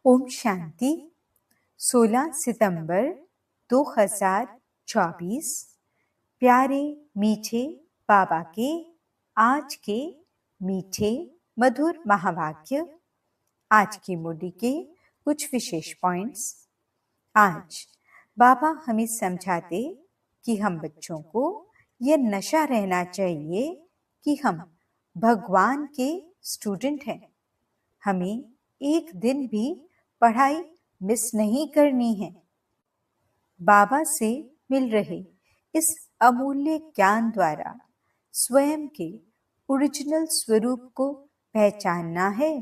ओम शांति। 16 सितंबर 2024। प्यारे मीठे बाबा के आज के मीठे मधुर महावाक्य। आज की मुरली के कुछ विशेष पॉइंट्स। आज बाबा हमें समझाते कि हम बच्चों को यह नशा रहना चाहिए कि हम भगवान के स्टूडेंट हैं। हमें एक दिन भी पढ़ाई मिस नहीं करनी है। बाबा से मिल रहे इस अमूल्य ज्ञान द्वारा स्वयं के ओरिजिनल स्वरूप को पहचानना है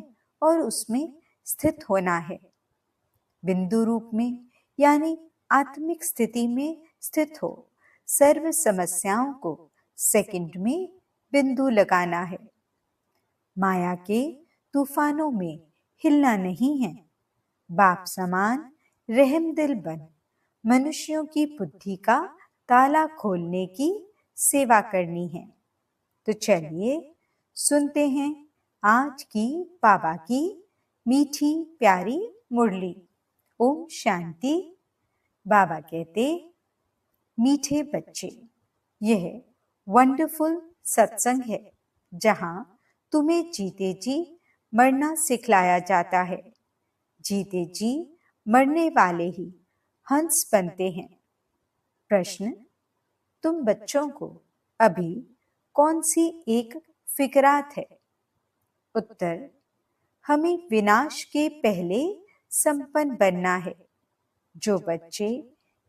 और उसमें स्थित होना है। बिंदु रूप में यानी आत्मिक स्थिति में स्थित हो सर्व समस्याओं को सेकंड में बिंदु लगाना है। माया के तूफानों में हिलना नहीं है। बाप समान रहम दिल बन मनुष्यों की बुद्धि का ताला खोलने की सेवा करनी है। तो चलिए सुनते हैं आज की बाबा की मीठी प्यारी मुरली। ओम शांति। बाबा कहते, मीठे बच्चे, यह वंडरफुल सत्संग है जहां तुम्हें जीते जी मरना सिखलाया जाता है। जीते जी मरने वाले ही हंस बनते हैं। प्रश्न, तुम बच्चों को अभी कौन सी एक फिक्रात है? उत्तर, हमें विनाश के पहले संपन्न बनना है। जो बच्चे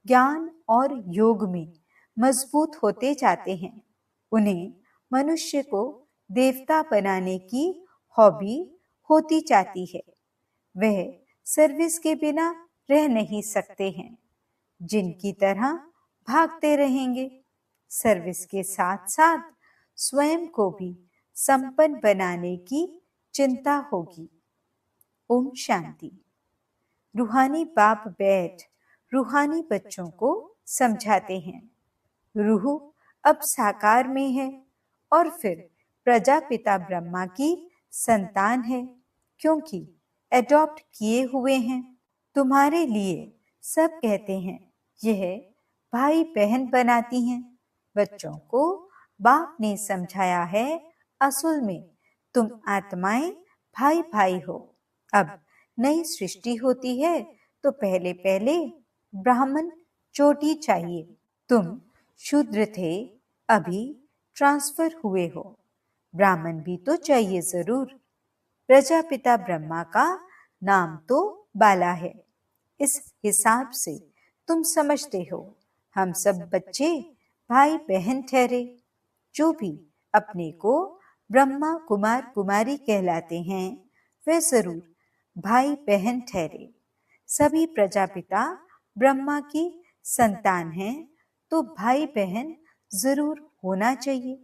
ज्ञान और योग में मजबूत होते जाते हैं उन्हें मनुष्य को देवता बनाने की हॉबी होती जाती है। वह सर्विस के बिना रह नहीं सकते हैं। जिनकी तरह भागते रहेंगे। सर्विस के साथ साथ स्वयं को भी संपन्न बनाने की चिंता होगी। ओम शांति। रूहानी बाप बैठ रूहानी बच्चों को समझाते हैं। रूह अब साकार में है और फिर प्रजापिता ब्रह्मा की संतान है, क्योंकि एडॉप्ट किए हुए हैं। तुम्हारे लिए सब कहते हैं यह भाई बहन बनाती हैं। बच्चों को बाप ने समझाया है, असल में तुम आत्माएं भाई भाई हो। अब नई सृष्टि होती है तो पहले पहले ब्राह्मण चोटी चाहिए। तुम शूद्र थे, अभी ट्रांसफर हुए हो। ब्राह्मण भी तो चाहिए जरूर। प्रजापिता ब्रह्मा का नाम तो बाला है। इस हिसाब से तुम समझते हो हम सब बच्चे भाई बहन ठहरे। जो भी अपने को ब्रह्मा कुमार कुमारी कहलाते हैं वे जरूर भाई बहन ठहरे। सभी प्रजापिता ब्रह्मा की संतान हैं तो भाई बहन जरूर होना चाहिए।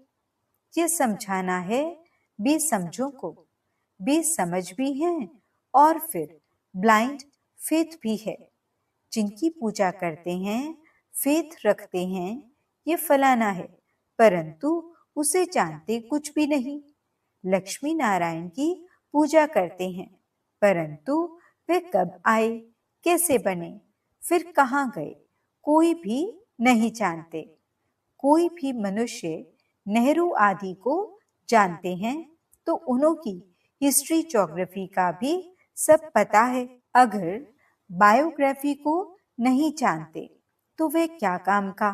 यह समझाना है बेसमझों को। बेसमझ भी हैं और फिर ब्लाइंड फेथ भी है। जिनकी पूजा करते हैं, फेथ रखते हैं, ये फलाना है, परंतु उसे जानते कुछ भी नहीं। लक्ष्मी नारायण की पूजा करते हैं, परंतु वे कब आए, कैसे बने, फिर कहाँ गए, कोई भी नहीं जानते। कोई भी मनुष्य नेहरू आदि को जानते हैं तो उन्हों की हिस्ट्री ज्योग्राफी का भी सब पता है। अगर बायोग्राफी को नहीं जानते तो वे क्या काम का।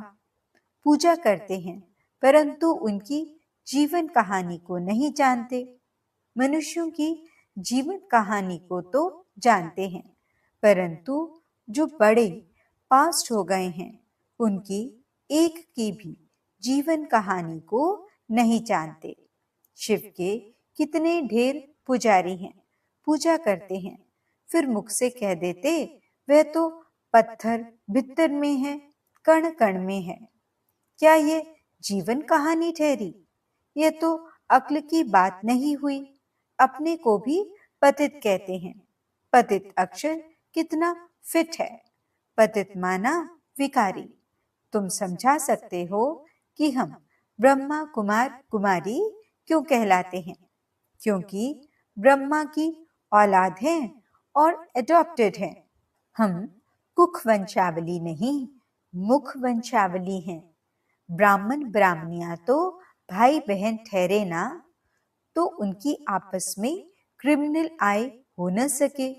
पूजा करते हैं परंतु उनकी जीवन कहानी को नहीं जानते। मनुष्यों की जीवन कहानी को तो जानते हैं, परंतु जो बड़े पास्ट हो गए हैं उनकी एक की भी जीवन कहानी को नहीं जानते। शिव के कितने ढेर पुजारी हैं, पूजा करते हैं, फिर मुख से कह देते वह तो पत्थर भित्तर में है, कण कण में है। क्या ये जीवन कहानी ठहरी? यह तो अक्ल की बात नहीं हुई। अपने को भी पतित कहते हैं। पतित अक्षर कितना फिट है। पतित माना विकारी। तुम समझा सकते हो कि हम ब्रह्मा कुमार कुमारी क्यों कहलाते हैं? क्योंकि ब्रह्मा की औलाद हैं और एडॉप्टेड हैं। हम कुख वंशावली नहीं, मुख वंशावली हैं। ब्राह्मण ब्राह्मणियां तो भाई बहन ठहरे ना, तो उनकी आपस में क्रिमिनल आय हो न सके।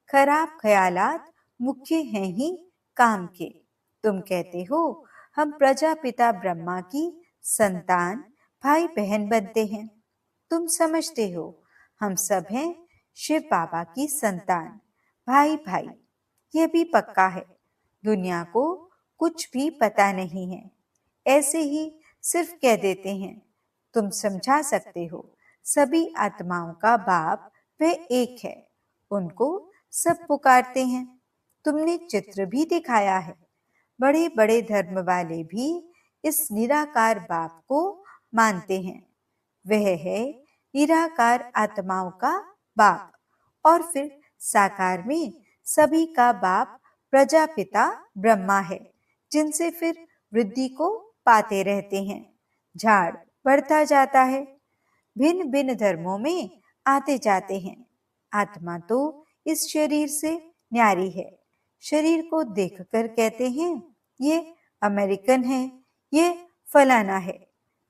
खराब ख्यालात मुख्य हैं ही काम के। तुम कहते हो हम प्रजापिता ब्रह्मा की संतान भाई बहन बनते हैं। तुम समझते हो हम सब हैं शिव बाबा की संतान भाई भाई। यह भी पक्का है, दुनिया को कुछ भी पता नहीं है, ऐसे ही सिर्फ कह देते हैं। तुम समझा सकते हो सभी आत्माओं का बाप वह एक है, उनको सब पुकारते हैं। तुमने चित्र भी दिखाया है। बड़े बड़े धर्म वाले भी इस निराकार बाप को मानते हैं। वह है निराकार आत्माओं का बाप। और फिर साकार में सभी का बाप प्रजापिता ब्रह्मा है, जिनसे फिर वृद्धि को पाते रहते हैं। झाड़ बढ़ता जाता है, भिन्न भिन्न धर्मों में आते जाते हैं। आत्मा तो इस शरीर से न्यारी है। शरीर को देखकर कहते हैं ये अमेरिकन है, ये फलाना है।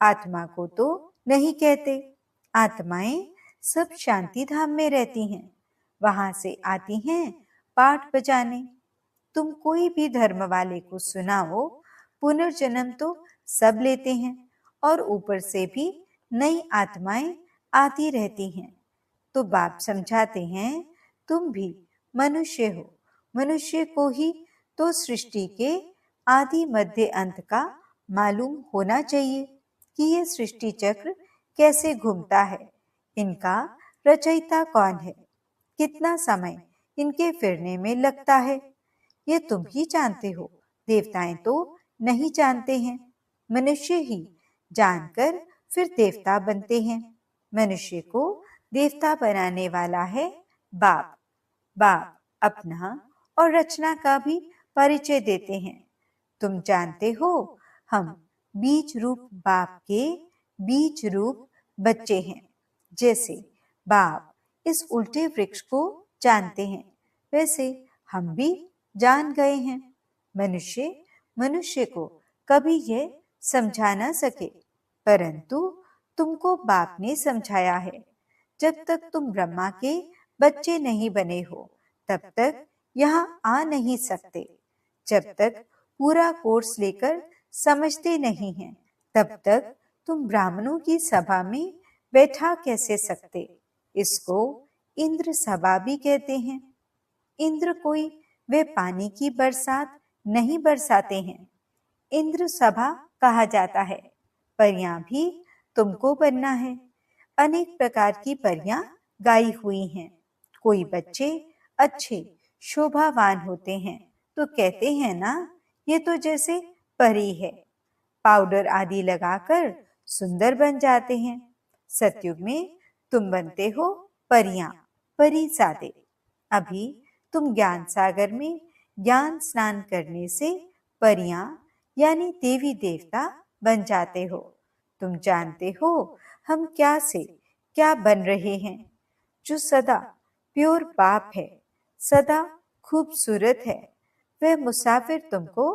आत्मा को तो नहीं कहते। आत्माएं सब शांति धाम में रहती हैं, वहां से आती हैं पाठ बजाने। तुम कोई भी धर्म वाले को सुनाओ, पुनर्जन्म तो सब लेते हैं और ऊपर से भी नई आत्माएं आती रहती हैं। तो बाप समझाते हैं तुम भी मनुष्य हो, मनुष्य को ही तो सृष्टि के आदि मध्य अंत का मालूम होना चाहिए कि ये सृष्टि चक्र कैसे घूमता है, इनका रचयिता कौन है, कितना समय इनके फिरने में लगता है। ये तुम ही जानते हो, देवताएं तो नहीं जानते हैं। मनुष्य ही जानकर फिर देवता बनते हैं। मनुष्य को देवता बनाने वाला है बाप। बाप अपना और रचना का भी परिचय देते हैं। तुम जानते हो हम बीज रूप बाप के बीज रूप बच्चे हैं। जैसे बाप इस उल्टे वृक्ष को जानते हैं, वैसे हम भी जान गए हैं। मनुष्य मनुष्य को कभी यह समझा न सके, परंतु तुमको बाप ने समझाया है। जब तक तुम ब्रह्मा के बच्चे नहीं बने हो, तब तक यहाँ आ नहीं सकते। जब तक पूरा कोर्स लेकर समझते नहीं हैं, तब तक तुम ब्राह्मणों की सभा में बैठा कैसे सकते। इसको इंद्र सभा भी कहते हैं। इंद्र कोई वे पानी की बरसात नहीं बरसाते हैं, इंद्र सभा कहा जाता है। परियां भी तुमको बनना है। अनेक प्रकार की परियां गाई हुई हैं। कोई बच्चे अच्छे शोभावान होते हैं तो कहते हैं ना, ये तो जैसे परी है। पाउडर आदि लगाकर सुंदर बन जाते हैं। सतयुग में तुम बनते हो परियां, परिजादे। अभी तुम ज्ञान सागर में ज्ञान स्नान करने से परियां यानी देवी देवता बन जाते हो। तुम जानते हो हम क्या से क्या बन रहे हैं। जो सदा प्योर बाप है, सदा खूबसूरत है, वह मुसाफिर तुमको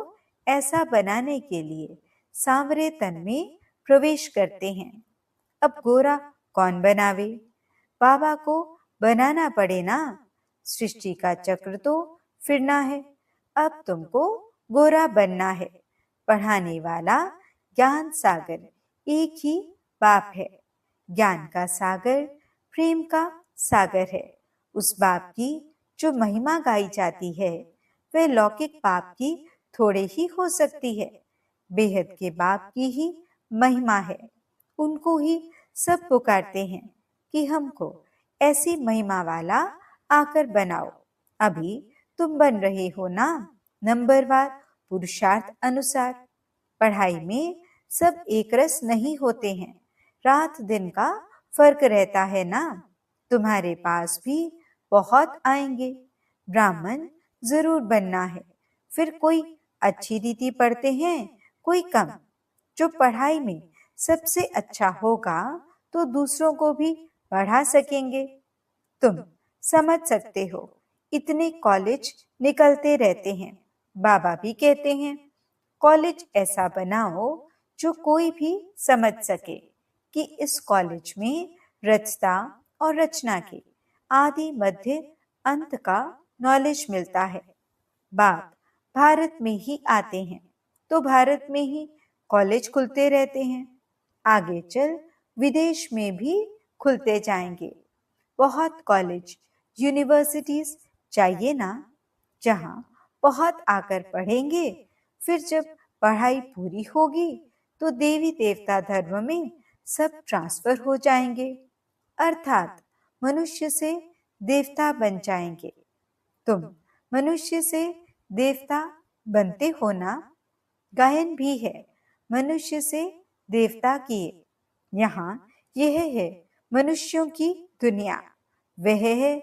ऐसा बनाने के लिए सांवरे तन में प्रवेश करते हैं। अब गोरा कौन बनावे? बाबा को बनाना पड़े ना। सृष्टि का चक्र तो फिरना है। अब तुमको गोरा बनना है। पढ़ाने वाला ज्ञान सागर एक ही बाप है। ज्ञान का सागर प्रेम का सागर है। उस बाप की जो महिमा गाई जाती है, वह लौकिक बाप की थोड़े ही हो सकती है। बेहद के बाप की ही महिमा है। उनको ही सब पुकारते हैं कि हमको ऐसी महिमा वाला आकर बनाओ। अभी तुम बन रहे हो ना, नंबरवार पुरुषार्थ अनुसार। पढ़ाई में सब एक रस नहीं होते हैं, रात दिन का फर्क रहता है ना। तुम्हारे पास भी बहुत आएंगे। ब्राह्मण जरूर बनना है। फिर कोई अच्छी रीति पढ़ते हैं, कोई कम। जो पढ़ाई में सबसे अच्छा होगा तो दूसरों को भी पढ़ा सकेंगे। तुम समझ सकते हो इतने कॉलेज निकलते रहते हैं। बाबा भी कहते हैं कॉलेज ऐसा बनाओ जो कोई भी समझ सके कि इस कॉलेज में रचता और रचना के आदि मध्य अंत का नॉलेज मिलता है। बाप भारत में ही आते हैं तो भारत में ही कॉलेज खुलते रहते हैं। आगे चल विदेश में भी खुलते जाएंगे। बहुत कॉलेज यूनिवर्सिटीज चाहिए ना, जहां बहुत आकर पढ़ेंगे। फिर जब पढ़ाई पूरी होगी तो देवी देवता धर्म में सब ट्रांसफर हो जाएंगे, अर्थात मनुष्य से देवता बन जाएंगे। तुम मनुष्य से देवता बनते हो ना। गायन भी है मनुष्य से देवता किए। यहाँ यह है मनुष्यों की दुनिया, वह है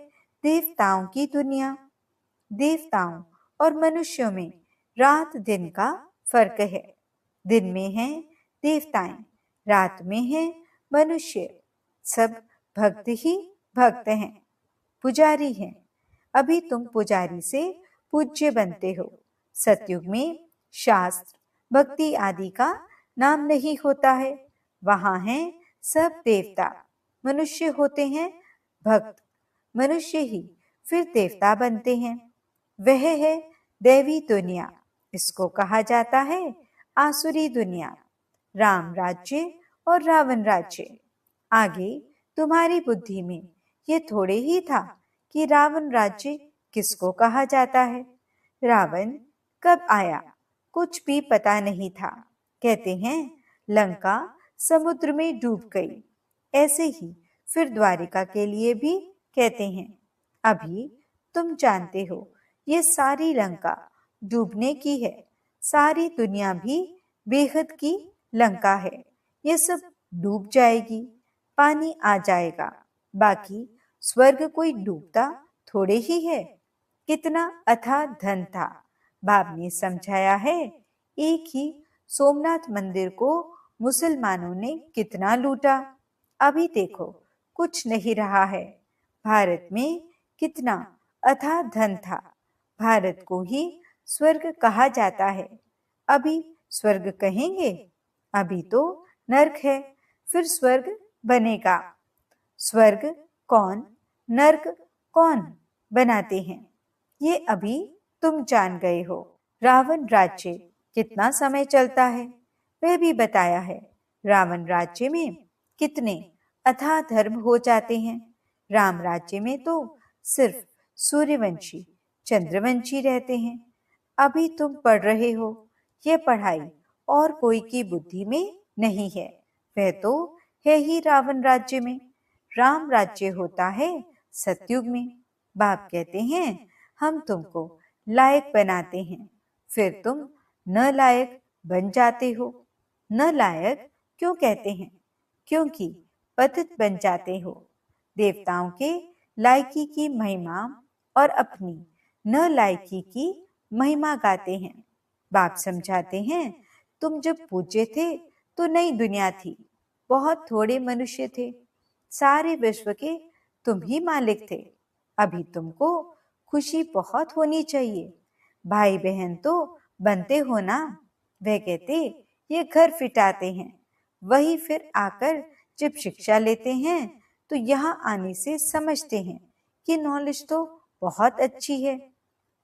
देवताओं की दुनिया। देवताओं और मनुष्यों में रात दिन का फर्क है। दिन में है देवताएं, रात में है मनुष्य। सब भक्त ही भक्त हैं, पुजारी हैं। अभी तुम पुजारी से पूज्य बनते हो। सतयुग में शास्त्र भक्ति आदि का नाम नहीं होता है। वहां हैं सब देवता, मनुष्य होते हैं भक्त। मनुष्य ही फिर देवता बनते हैं। वह है दैवी दुनिया। इसको कहा जाता है आसुरी दुनिया। राम राज्य और रावण राज्य। आगे तुम्हारी बुद्धि में ये थोड़े ही था कि रावण राज्य किसको कहा जाता है। रावण कब आया कुछ भी पता नहीं था। कहते हैं लंका समुद्र में डूब गई। ऐसे ही फिर द्वारिका के लिए भी कहते हैं। अभी तुम जानते हो ये सारी लंका डूबने की है। सारी दुनिया भी बेहद की लंका है। ये सब डूब जाएगी, पानी आ जाएगा। बाकी स्वर्ग कोई डूबता थोड़े ही है। कितना अथाह धन था। बाप ने समझाया है। एक ही सोमनाथ मंदिर को मुसलमानों ने कितना लूटा। अभी देखो कुछ नहीं रहा है। भारत में कितना अथाह धन था। भारत को ही स्वर्ग कहा जाता है। अभी स्वर्ग कहेंगे? अभी तो नरक है, फिर स्वर्ग बनेगा। स्वर्ग कौन, नरक कौन बनाते हैं, ये अभी तुम जान गए हो। रावण राज्य कितना समय चलता है वह भी बताया है। रावण राज्य में कितने अथाह धर्म हो जाते हैं। राम राज्य में तो सिर्फ सूर्यवंशी चंद्रवंशी रहते हैं। अभी तुम पढ़ रहे हो। ये पढ़ाई और कोई की बुद्धि में नहीं है। वह तो है ही रावण राज्य में। राम राज्य होता है सतयुग में। बाप कहते हैं हम तुमको लायक बनाते हैं, फिर तुम न लायक बन जाते हो। न लायक क्यों कहते हैं? क्योंकि पतित बन जाते हो। देवताओं के लायकी की महिमा और अपनी न लायकी की महिमा गाते हैं। बाप समझाते हैं तुम जब पूज्य थे तो नई दुनिया थी। बहुत थोड़े मनुष्य थे। सारे विश्व के तुम ही मालिक थे। अभी तुमको खुशी बहुत होनी चाहिए। भाई बहन तो बनते हो ना। वह कहते ये घर फिटाते हैं। वही फिर आकर जब शिक्षा लेते हैं तो यहाँ आने से समझते हैं कि नॉलेज तो बहुत अच्छी है।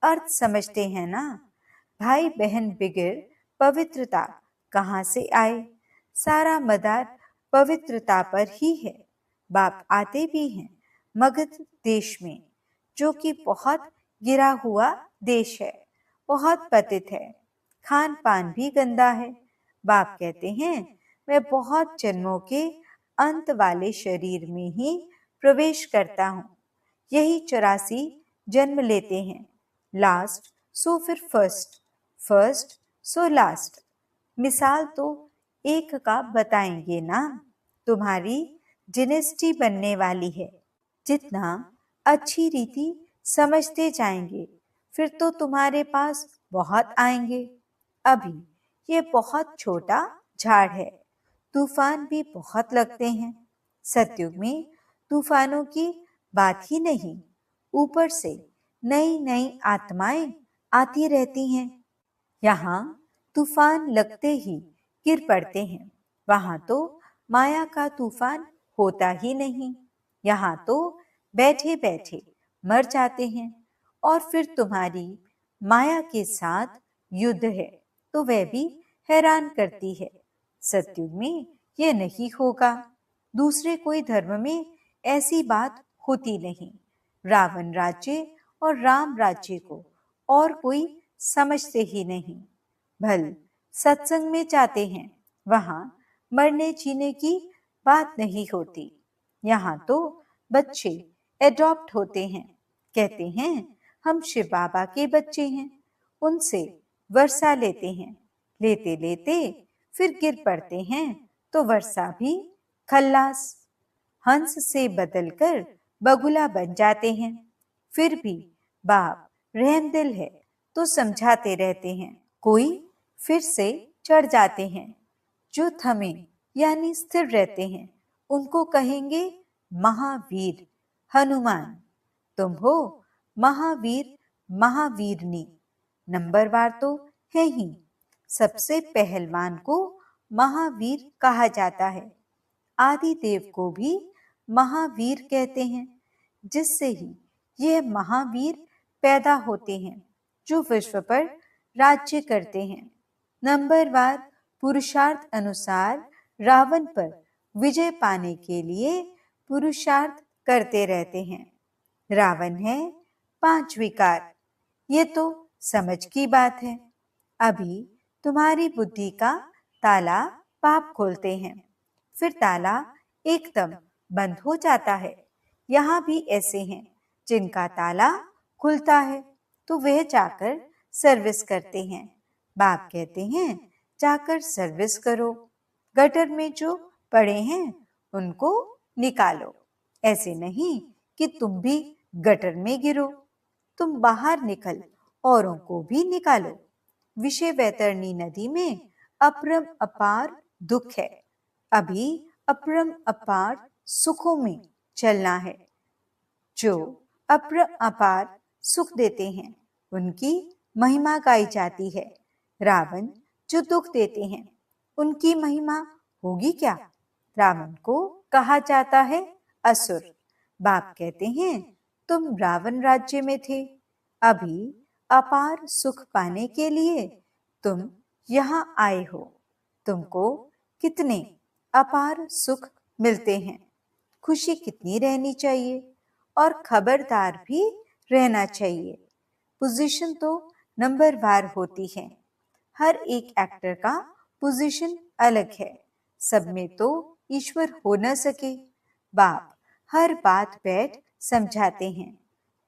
अर्थ समझते हैं ना। भाई बहन बिगड़ पवित्रता कहाँ से आए? सारा मदार पवित्रता पर ही है। बाप आते भी हैं मगध देश में, जो कि बहुत गिरा हुआ देश है, बहुत पतित है। खान पान भी गंदा है। बाप कहते हैं मैं बहुत जन्मों के अंत वाले शरीर में ही प्रवेश करता हूँ। यही 84 जन्म लेते हैं। लास्ट सो फिर फर्स्ट, फर्स्ट सो लास्ट। मिसाल तो एक का बताएंगे ना। तुम्हारी जिनेस्टी बनने वाली है। जितना अच्छी रीति समझते जाएंगे फिर तो तुम्हारे पास बहुत आएंगे। अभी ये बहुत छोटा झाड़ है। तूफान भी बहुत लगते हैं। सतयुग में तूफानों की बात ही नहीं। ऊपर से नई नई आत्माएं आती रहती हैं। यहाँ तूफान लगते ही गिर पड़ते हैं, वहां तो माया का तूफान होता ही नहीं। यहाँ तो बैठे बैठे मर जाते हैं और फिर तुम्हारी माया के साथ युद्ध है तो वह भी हैरान करती है। सत्युग में यह नहीं होगा। दूसरे कोई धर्म में ऐसी बात होती नहीं। रावण राज्य और राम राज्य को और कोई समझते ही नहीं। भल सत्संग में जाते हैं, वहां मरने जीने की बात नहीं होती। यहाँ तो बच्चे एडॉप्ट होते हैं, कहते हैं हम शिव बाबा के बच्चे हैं, उनसे वर्षा लेते हैं। लेते लेते फिर गिर पड़ते हैं तो वर्षा भी खल्लास। हंस से बदलकर बगुला बन जाते हैं। फिर भी बाप रहमदिल है तो समझाते रहते हैं। कोई फिर से चढ़ जाते हैं। जो थमे यानी स्थिर रहते हैं उनको कहेंगे महावीर, हनुमान। तुम हो महावीर, महावीरनी। नंबरवार तो है ही। सबसे पहलवान को महावीर कहा जाता है। आदि देव को भी महावीर कहते हैं, जिससे ही यह महावीर पैदा होते हैं जो विश्व पर राज्य करते हैं। नंबरवार पुरुषार्थ अनुसार रावण पर विजय पाने के लिए पुरुषार्थ करते रहते हैं। रावण है 5 विकार। ये तो समझ की बात है। अभी तुम्हारी बुद्धि का ताला पाप खोलते हैं, फिर ताला एकदम बंद हो जाता है। यहाँ भी ऐसे हैं जिनका ताला खुलता है तो वह जाकर सर्विस करते हैं। बाप कहते हैं जाकर सर्विस करो। गटर में जो पड़े हैं उनको निकालो। ऐसे नहीं कि तुम भी गटर में गिरो। तुम बाहर निकल औरों को भी निकालो। विषय वैतरणी नदी में अपरम अपार दुख है। अभी अपरम अपार सुखों में चलना है। जो अपरम अपार सुख देते हैं उनकी महिमा गाई जाती है। रावण जो दुख देते हैं उनकी महिमा होगी क्या? रावण को कहा जाता है असुर। बाप कहते हैं तुम रावण राज्य में थे, अभी अपार सुख पाने के लिए तुम यहाँ आए हो। तुमको कितने अपार सुख मिलते हैं, खुशी कितनी रहनी चाहिए और खबरदार भी रहना चाहिए। पोजीशन तो नंबरवार होती है। हर एक एक्टर का पोजीशन अलग है। सब में तो ईश्वर हो न सके। बाप हर बात बैठ समझाते हैं।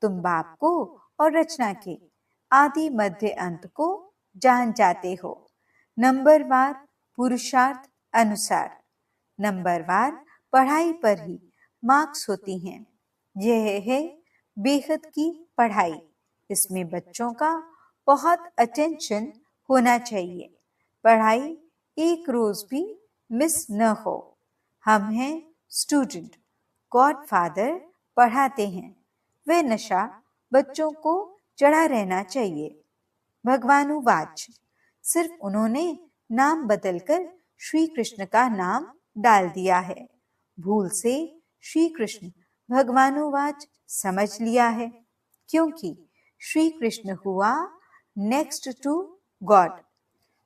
तुम बाप को और रचना के आदि मध्य अंत को जान जाते हो। नंबरवार पुरुषार्थ अनुसार। नंबरवार पढ़ाई पर ही मार्क्स होती हैं। यह है बेहद की पढ़ाई। इसमें बच्चों का बहुत अटेंशन होना चाहिए। पढ़ाई एक रोज भी मिस न हो। हम हैं स्टूडेंट। गॉड फादर पढ़ाते हैं। वह नशा बच्चों को चढ़ा रहना चाहिए। भगवानुवाच। सिर्फ उन्होंने नाम बदलकर श्री कृष्ण का नाम डाल दिया है। भूल से श्री कृष्ण भगवानुवाच समझ लिया है, क्योंकि श्री कृष्ण हुआ नेक्स्ट टू गॉड।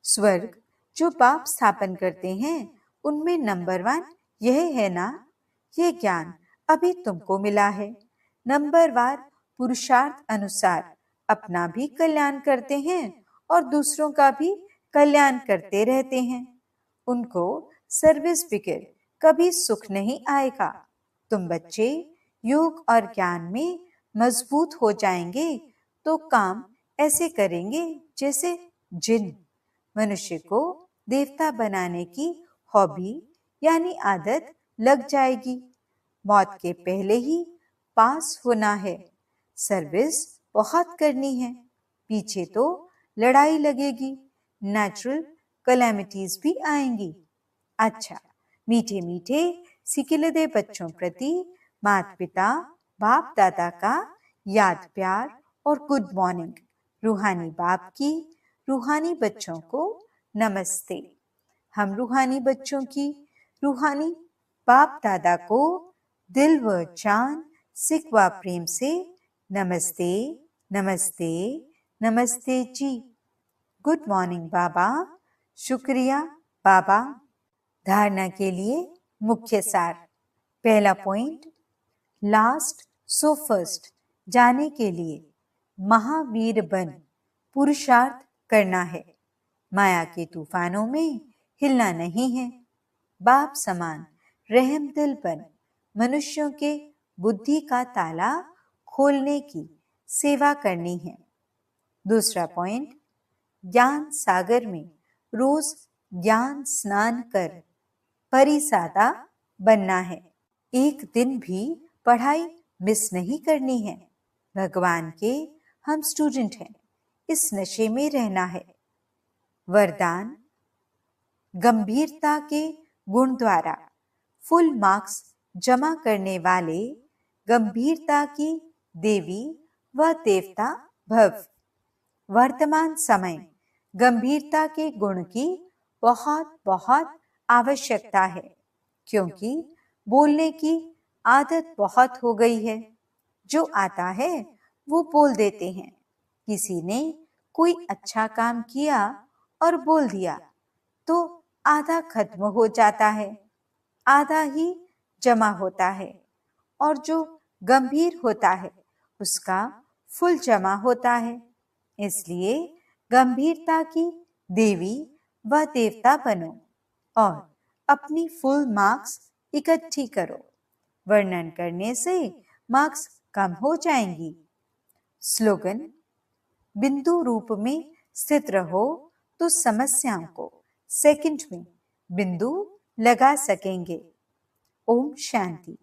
स्वर्ग जो बाप स्थापन करते हैं उनमें नंबरवान यह है ना। यह ज्ञान अभी तुमको मिला है। नंबरवार पुरुषार्थ अनुसार अपना भी कल्याण करते हैं और दूसरों का भी कल्याण करते रहते हैं। उनको सर्विस बिगर कभी सुख नहीं आएगा। तुम बच्चे योग और ज्ञान में मजबूत हो जाएंगे तो काम ऐसे करेंगे जैसे जिन। मनुष्य को देवता बनाने की हॉबी यानी आदत लग जाएगी। मौत के पहले ही पास होना है। सर्विस बहुत करनी है। पीछे तो लड़ाई लगेगी, नेचुरल कैलेमिटीज भी आएंगी। अच्छा, मीठे मीठे सिकिलदे बच्चों प्रति माता पिता बाप दादा का याद प्यार और गुड मॉर्निंग। रूहानी बाप की रूहानी बच्चों को नमस्ते। हम रूहानी बच्चों की रूहानी बाप दादा को दिल व जान सिक व प्रेम से नमस्ते नमस्ते नमस्ते जी। गुड मॉर्निंग बाबा। शुक्रिया बाबा। धारणा के लिए मुख्य सार। पहला पॉइंट, लास्ट सो फर्स्ट जाने के लिए महावीर बन पुरुषार्थ करना है। माया के तूफानों में हिलना नहीं है। बाप समान रहम दिल बन मनुष्यों के बुद्धि का ताला खोलने की सेवा करनी है। दूसरा पॉइंट, ज्ञान सागर में रोज ज्ञान स्नान कर परिसादा बनना है। एक दिन भी पढ़ाई मिस नहीं करनी है। भगवान के हम स्टूडेंट हैं, इस नशे में रहना है। वरदान, गंभीरता के गुण द्वारा फुल मार्क्स जमा करने वाले गंभीरता की देवी व देवता भव। वर्तमान समय गंभीरता के गुण की बहुत बहुत आवश्यकता है, क्योंकि बोलने की आदत बहुत हो गई है। जो आता है वो बोल देते हैं। किसी ने कोई अच्छा काम किया और बोल दिया तो आधा खत्म हो जाता है, आधा ही जमा होता है, और जो गंभीर होता है उसका फुल जमा होता है। इसलिए गंभीरता की देवी व देवता बनो और अपनी फुल मार्क्स इकट्ठी करो। वर्णन करने से मार्क्स कम हो जाएंगी। स्लोगन, बिंदु रूप में स्थित रहो तो समस्याओं को सेकंड में बिंदु लगा सकेंगे। ओम शांति।